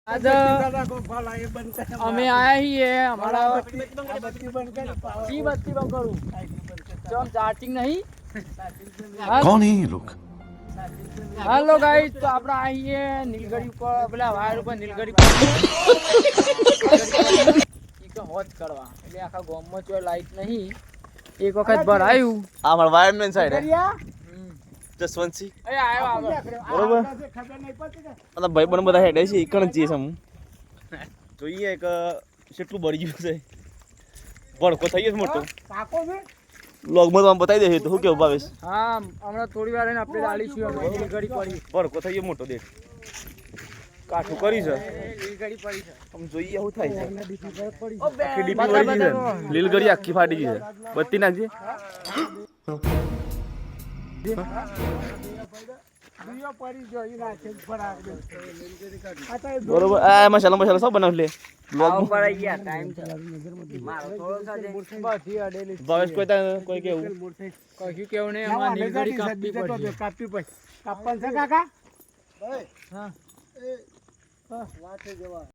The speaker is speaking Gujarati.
आज અમે આયા છીએ અમારા બત્તી બંધ કરું ચમ ચાર્જિંગ નહીં कौन है ये लोग हेलो गाइस तो આપણે આઈએ નીલગઢી ઉપર પેલા વાયર ઉપર નીલગઢી ઈ કે હોજ કરવા એટલે આખા ગામમાં જો લાઈટ નહીં એક વખત ભરાયું આ મારા વાયરમેન સાઈડ હે જસવંતસિંહ એ આયો આગળ બરોબર અને ભાઈ પણ બધા હેડે છે ઈકણ જ છે જોઈએ કે કેટલું બળી ગયું છે ભડકો થઈ ગયો મોટો કાકો છે લોગમાં તો આમ બતાવી દેશે તો શું કેવું ભાવેશ હા હમણાં થોડી વાર એને આપણે ડાલીશું અમે નીલગઢી પડી ભડકો થઈ ગયો મોટો દેખ કાઠું કરી છે નીલગઢી પડી છે આમ જોઈએ શું થાય છે ઓ બે આખી ડીપી વળી ગઈ છે લીલગઢી આખી ફાટી ગઈ છે બત્તી નાખજે બરોબર આ મસાલા સબ બનાવી લે આવ પડી ગયા ટાઈમ છે મારો થોડો સાજે બધી અડેલી ભાવેશ કોઈ કેવું કશું કેવું નહીં અમાર નીલગઢી કાપી પડી કાપવાનું છે કાકા હા વાટે જવા